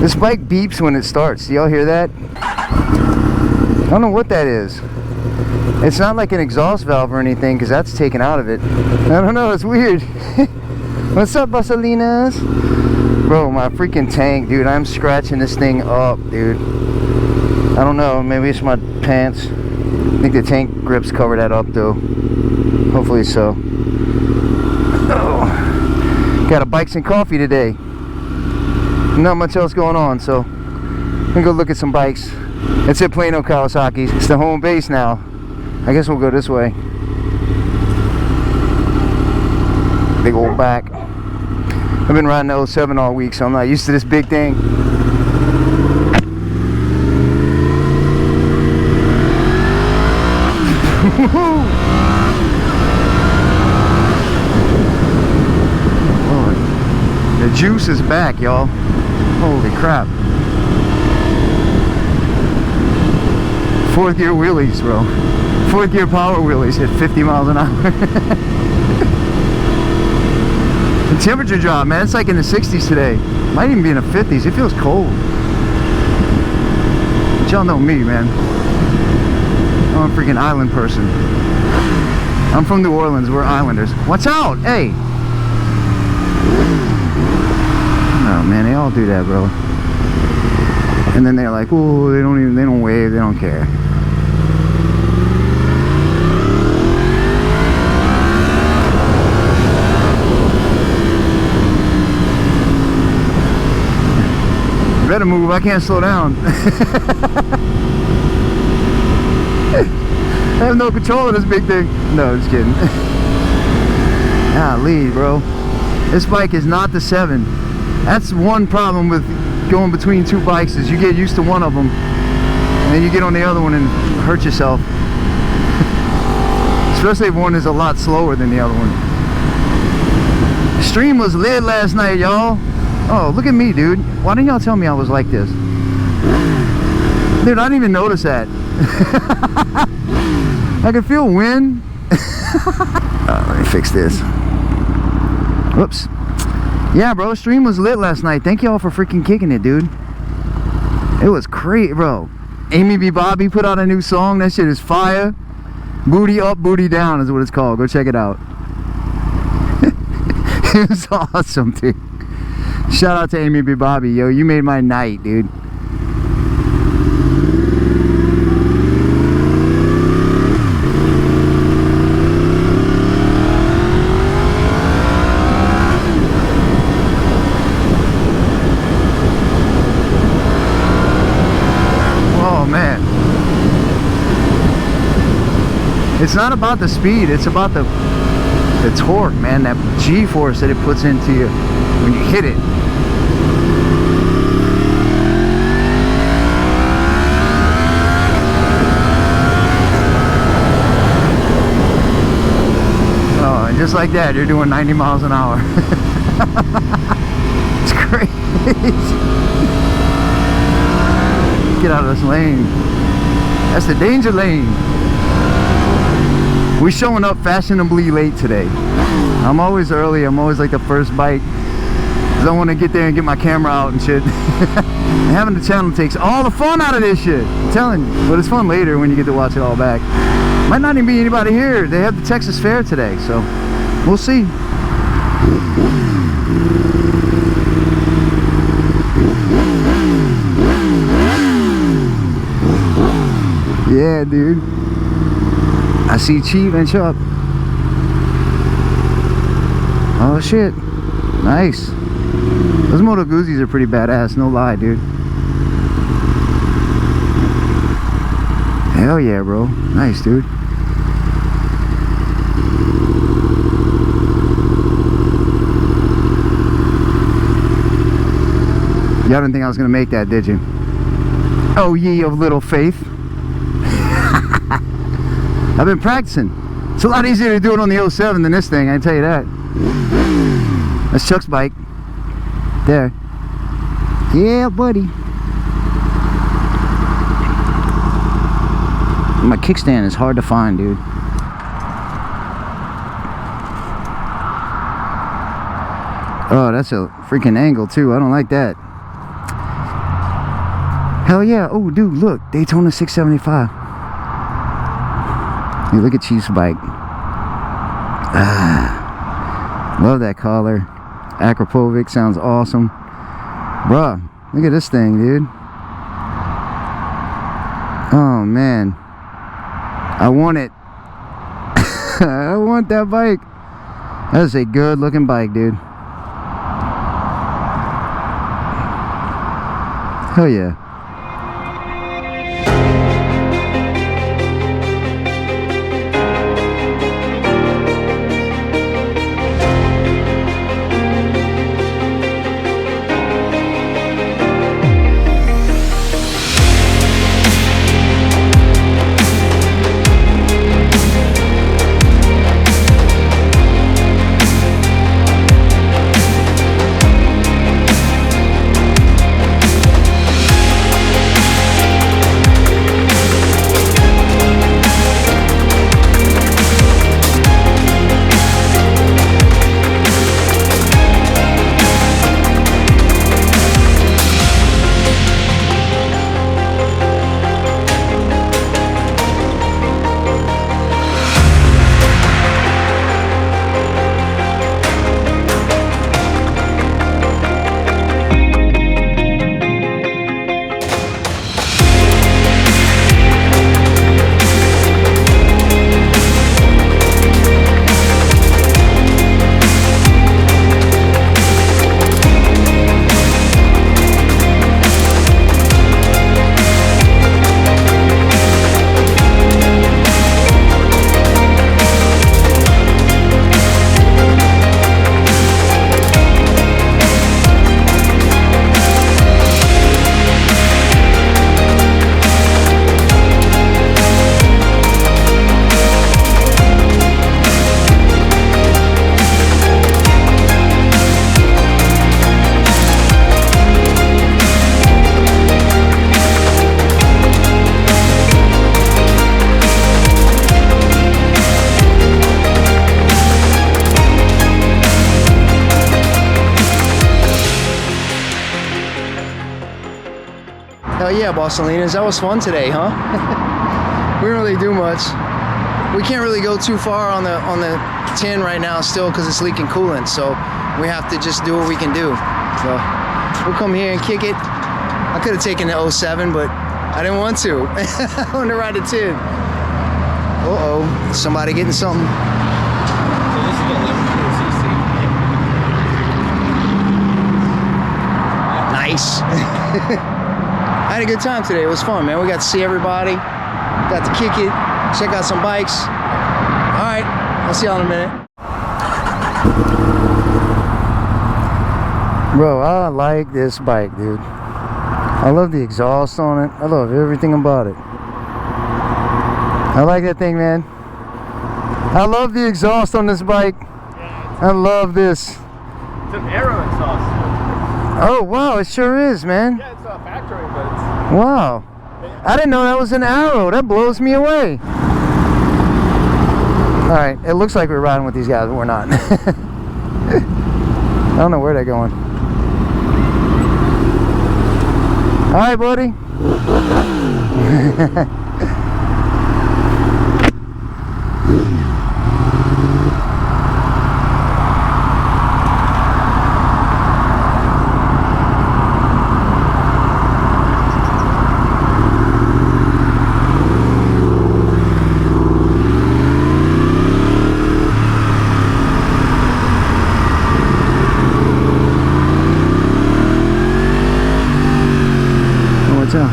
This bike beeps when it starts. Do y'all hear that? I don't know what that is. It's not like an exhaust valve or anything, because that's taken out of it. I don't know, it's weird. What's up, Basalinas? Bro, my freaking tank, dude. I'm scratching this thing up, dude. I don't know, maybe it's my pants. I think the tank grips cover that up, though. Hopefully so. Oh. Got a bikes and coffee today. Not much else going on, so I'm gonna go look at some bikes. It's at Plano Kawasaki. It's the home base now. I guess we'll go this way. Big old back. I've been riding the 07 all week, so I'm not used to this big thing. Oh, the juice is back, y'all. Holy crap. 4th gear wheelies, bro. 4th gear power wheelies at 50 miles an hour. The temperature drop, man. It's like in the 60s today. Might even be in the 50s. It feels cold. But y'all know me, man. I'm a freaking island person. I'm from New Orleans. We're islanders. Watch out! Hey! Oh man, they all do that, bro. And then they're like, oh, they don't wave, they don't care. Better move, I can't slow down. I have no control of this big thing. No, just kidding. Golly, bro. This bike is not the 7. That's one problem with going between two bikes, is you get used to one of them and then you get on the other one and hurt yourself. Especially if one is a lot slower than the other one. The stream was lit last night, y'all. Oh, look at me, dude. Why didn't y'all tell me I was like this? Dude, I didn't even notice that. I can feel wind. Let me fix this. Whoops. Yeah, bro, stream was lit last night. Thank y'all for freaking kicking it, dude. It was great, bro. Amy B. Bobby put out a new song. That shit is fire. Booty Up, Booty Down is what it's called. Go check it out. It was awesome, dude. Shout out to Amy B. Bobby. Yo, you made my night, dude. It's not about the speed, it's about the torque, man, that G-force that it puts into you when you hit it. Oh, and just like that, you're doing 90 miles an hour. It's crazy. Get out of this lane. That's the danger lane. We're showing up fashionably late today. I'm always early. I'm always like the first bike, because I want to get there and get my camera out and shit. And having the channel takes all the fun out of this shit. I'm telling you. But it's fun later when you get to watch it all back. Might not even be anybody here. They have the Texas Fair today, so we'll see. Yeah, dude. I see Chief and Chuck. Oh shit. Nice. Those Moto Guzzi's are pretty badass, no lie, dude. Hell yeah, bro. Nice, dude. Y'all didn't think I was gonna make that, did you? Oh ye of little faith. I've been practicing. It's a lot easier to do it on the 07 than this thing, I can tell you that. That's Chuck's bike. There. Yeah, buddy. My kickstand is hard to find, dude. Oh, that's a freaking angle too. I don't like that. Hell yeah. Oh, dude, look. Daytona 675. Hey, look at Chief's bike. Ah, love that collar. Akrapovic sounds awesome. Bruh, look at this thing, dude. Oh, man. I want it. I want that bike. That is a good looking bike, dude. Hell yeah. Hell yeah, Bossalinas. That was fun today, huh? We didn't really do much. We can't really go too far on the tin right now still because it's leaking coolant, so we have to just do what we can do. So we'll come here and kick it. I could have taken the 07, but I didn't want to. I wanted to ride the tin. Uh-oh, somebody getting something. So this is the 11cc. Nice. I had a good time today. It was fun, man. We got to see everybody. Got to kick it. Check out some bikes. All right. I'll see y'all in a minute. Bro, I like this bike, dude. I love the exhaust on it. I love everything about it. I like that thing, man. I love the exhaust on this bike. Yeah, I love this. it's an aero exhaust. Oh, wow. It sure is, man. Yeah, it's not factory, but it's... Wow. I didn't know that was an arrow. That blows me away. Alright, it looks like we're riding with these guys, but we're not. I don't know where they're going. Alright, buddy. What's up?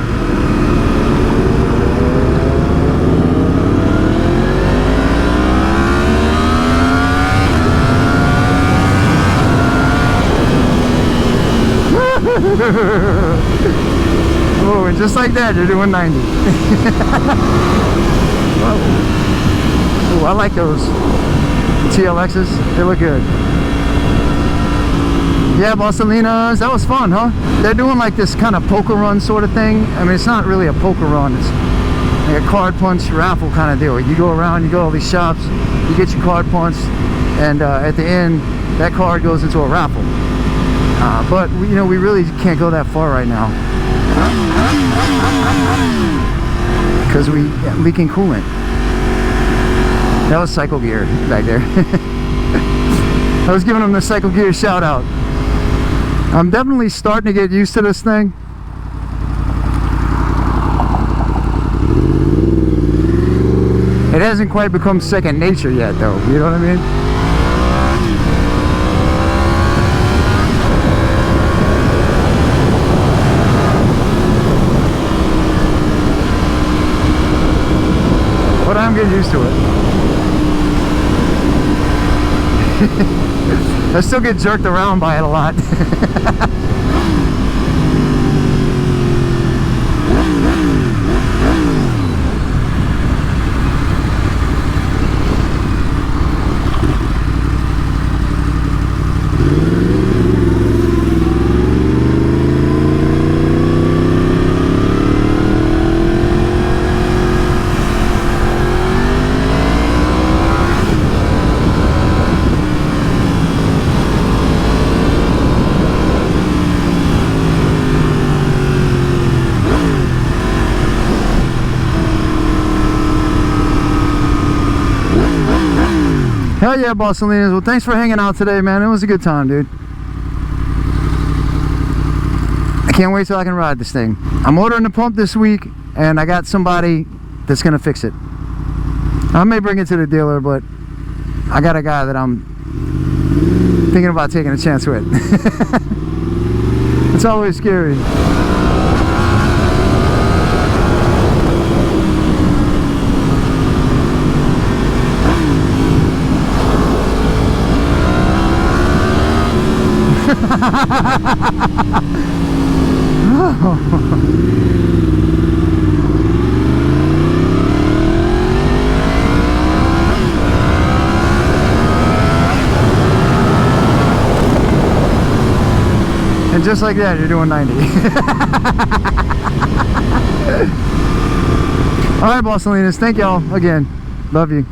Oh, and just like that, you're doing 90. Oh, I like those TLXs. They look good. Yeah, Bossalinas, that was fun, huh? They're doing like this kind of poker run sort of thing. I mean, it's not really a poker run. It's like a card punch raffle kind of deal. You go around, you go to all these shops, you get your card punched, and at the end, that card goes into a raffle. But you know, we really can't go that far right now. Because we leaking coolant. That was Cycle Gear back there. I was giving them the Cycle Gear shout out. I'm definitely starting to get used to this thing. It hasn't quite become second nature yet though, you know what I mean? But I'm getting used to it. I still get jerked around by it a lot. Hell yeah, Bossolinas. Well, thanks for hanging out today, man. It was a good time, dude. I can't wait till I can ride this thing. I'm ordering the pump this week, and I got somebody that's going to fix it. I may bring it to the dealer, but I got a guy that I'm thinking about taking a chance with. It's always scary. And just like that, you're doing 90. All right, Bossolinas. Thank y'all again. Love you.